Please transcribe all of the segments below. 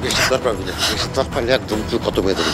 বেশি দর পাবি না, বেশি দর পাইলে একদম তুই কত মেয়ে দেবি।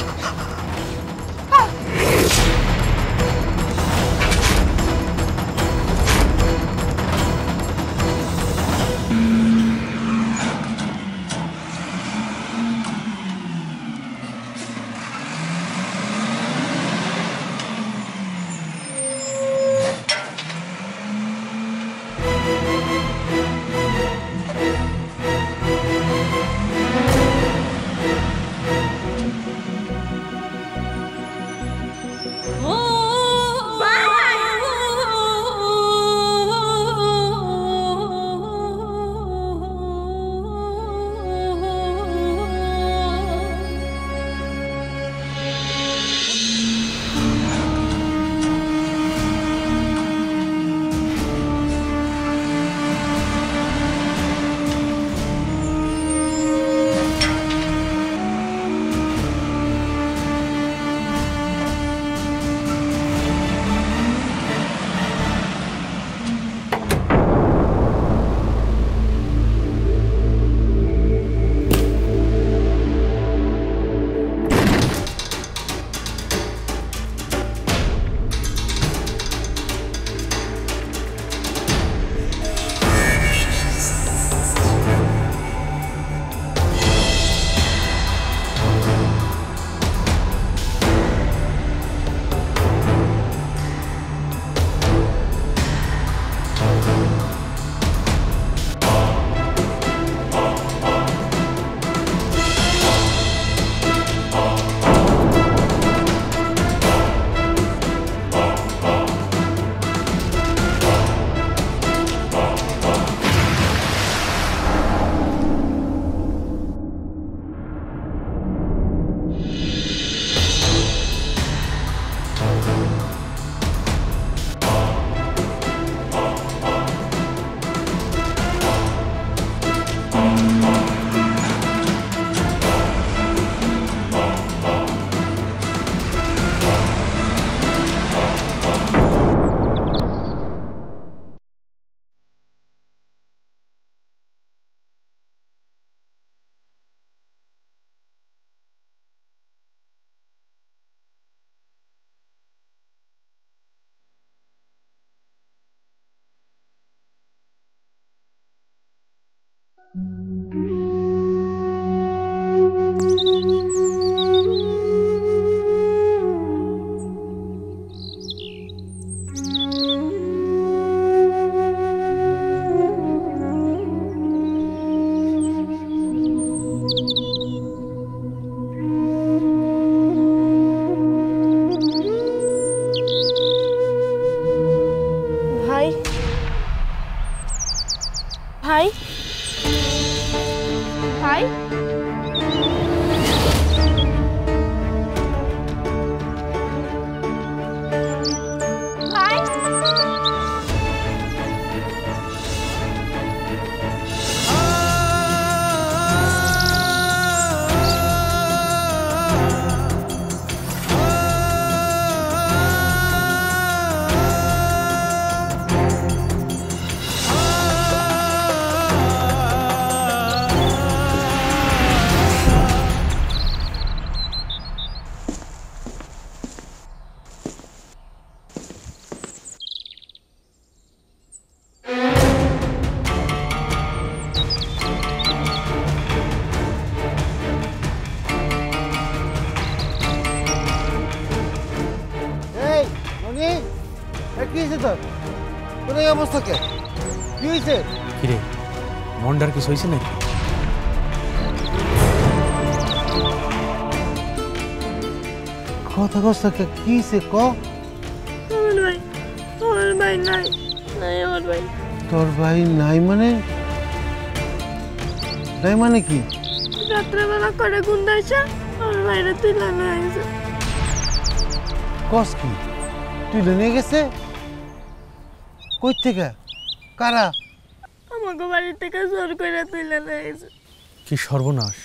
ভাই ভাই ভাই কিরে মন্ডার কিছু হয়েছে নাকি? কথা কষ্ট কি হয়েছে ক? আমার ভাই নাই নাই আমার ভাই। তোর ভাই নাই মানে? নাই মানে কি? রাত্রেবেলা করে গুন্ডা এসে আমার ভাইরা তুলে নিয়ে গেছে। কস কি তুলে নিয়ে গেছে? কই থেকে? কারা? আমাকে বাড়ি থেকে জোর করে তুলে নিয়ে গেছে। কি সর্বনাশ!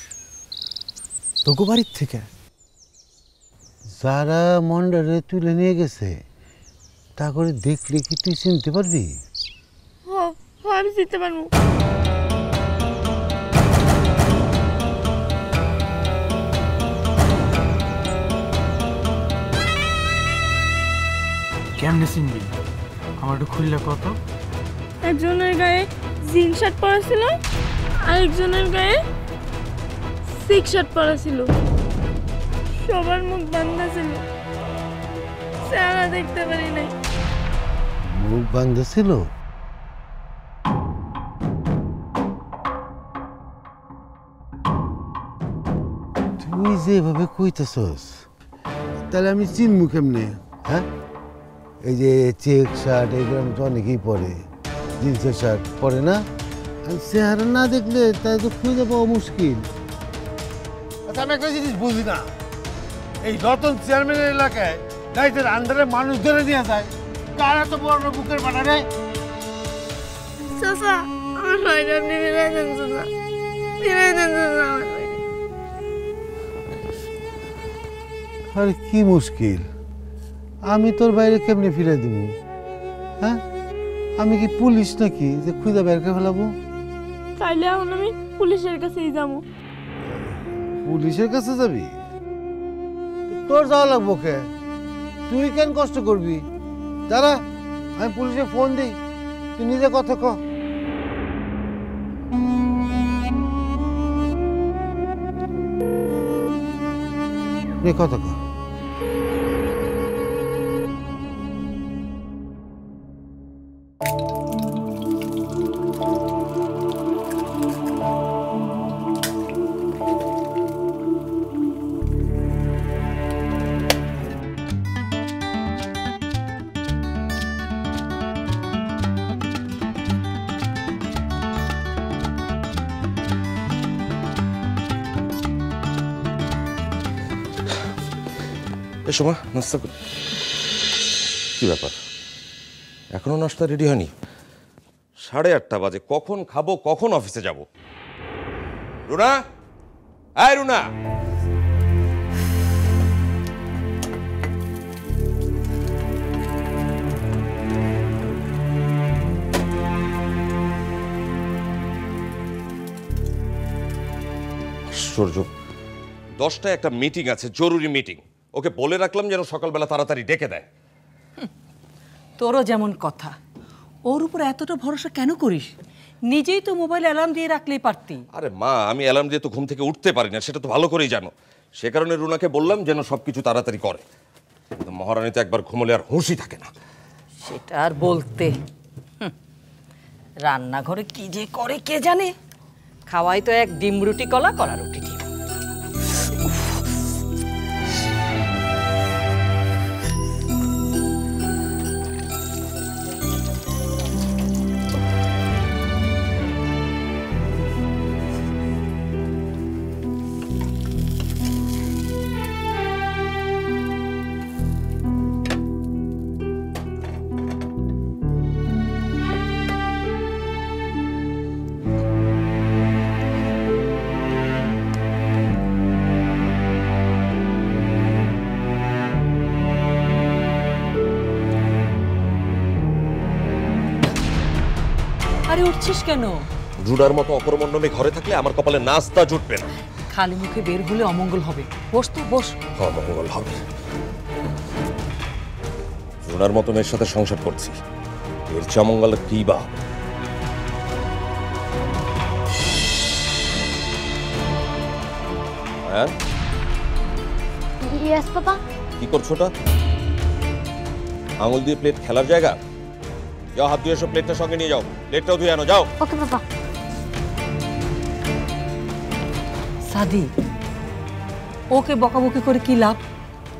তোকে বাড়ির থেকে? যারা মন্ডারে তুলে নিয়ে গেছে তা করে দেখলে কি তুই চিনতে পারবি? আমি চিনতে পারবো। কেমনে চিনবি আমার একটু খুললে কত? একজনের গায়ে জিন শার্ট পরা ছিল, আরেকজনের গায়ে সিক শার্ট পরা ছিল। সবার মুখ বান্ধা ছিল, চেহারা দেখতে পারি নাই। মুখ বান্ধা ছিল? তুই যেভাবে কইতেছস তাহলে আমি চিনমু কেমনে? হ্যাঁ, এই যে চেক শার্ট এগুলো তো অনেকেই পরে, জিন্সের শার্ট পরে না। আর চেহারা না দেখলে তাই তো খুঁজে পাওয়া মুশকিল। আচ্ছা, আমি একটা জিনিস বুঝি না, এই রতন চেয়ারম্যানের এলাকায় দায়িত্বের আন্ডারে মানুষ ধরে নিয়ে যায়, কারা তো বড় বুকের বানা রে? চাচা, আমার ভাইটা আপনি মিলাই দেন চাচা, মিলাই দেন চাচা আমার ভাইটা। আরে কি মুশকিল, আমি তোর বাইরে কেমনে ফিরে দিব? হ্যাঁ, আমি কি পুলিশ নাকি যে খুঁজে বের করে ফেলাবো? তাইলে এখন আমি পুলিশের কাছেই যাবো। পুলিশের কাছে যাবি? তোর যাওয়া লাগবো কে? তুই কেন কষ্ট করবি? দাঁড়া, আমি পুলিশে ফোন দিই, তুই নিজে কথা ক। কথা ক। এসো মা, নাস্তা করি। কি ব্যাপার, এখনো নাস্তা রেডি হয়নি? 8:30 বাজে, কখন খাবো, কখন অফিসে যাব? রুনা, আয় রুনা। আশ্চর্য, 10টায় একটা মিটিং আছে, জরুরি মিটিং। ওকে বলে রাখলাম যেন সকালবেলা তাড়াতাড়ি ডেকে দেয়। তোরও যেমন কথা, ওর উপর এতটা ভরসা কেন করিস? নিজেই তো মোবাইল অ্যালার্ম দিয়ে রাখলেই পারতি। আরে মা, আমি অ্যালার্ম দিয়ে তো ঘুম থেকে উঠতে পারি না, সেটা তো ভালো করেই জানো। সে কারণে রুনাকে বললাম যেন সবকিছু তাড়াতাড়ি করে। কিন্তু মহারানী তো একবার ঘুমলে আর হুঁশই থাকে না। সেটা আর বলতে, রান্নাঘরে কি যে করে কে জানে। খাওয়াই তো এক ডিম রুটি কলা, কলা রুটি ডিম। আরে উঠছিস কেন? রুনার মতো অকর্মণ্যমে ঘরে থাকলে আমার কপালে নাস্তা জুটবে না। খালি মুখে বের হলে অমঙ্গল হবে। বস তো, বস। অমঙ্গল হবে? রুনার মতো মেয়ের সাথে সংসার করছি, এর চেয়ে অমঙ্গল কি বা? হ্যাঁ, ইয়েস পাপা। কি করছো ওটা? আঙুল দিয়ে প্লেট খেলার জায়গা? যাও, হাত ধুয়ে এসো, প্লেটটা সঙ্গে নিয়ে যাও, প্লেটটাও ধুয়ে আনো, যাও। ওকে পাপা। সাদি, ওকে বকাবকি করে কি লাভ?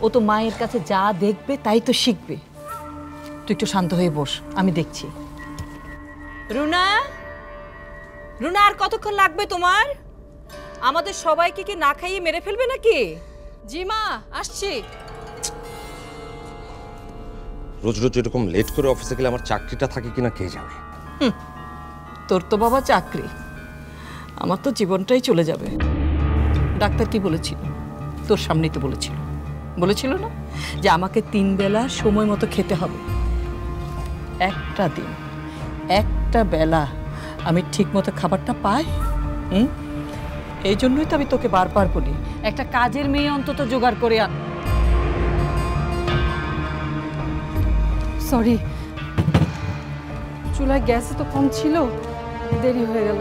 ও তো মায়ের কাছে যা দেখবে তাই তো শিখবে। তুই একটু শান্ত হয়ে বস, আমি দেখছি। রুনা, রুনা, আর কতক্ষণ লাগবে তোমার? আমাদের সবাইকে কি না খাইয়ে মেরে ফেলবে নাকি? জি মা, আসছি। রোজ রোজ এরকম লেট করে অফিসে গেলে আমার চাকরিটা থাকে কিনা কে জানে। তোর তো বাবা চাকরি, আমার তো জীবনটাই চলে যাবে। ডাক্তার কি বলেছিল? তোর সামনেই তো বলেছিল না যে আমাকে 3 বেলা সময় মতো খেতে হবে। একটা দিন, একটা বেলা আমি ঠিক মতো খাবারটা পাই। এই জন্যই তো আমি তোকে বারবার বলি, একটা কাজের মেয়ে অন্তত জোগাড় করে আন। সরি, চুলায় গ্যাস তো কম ছিল, দেরি হয়ে গেল।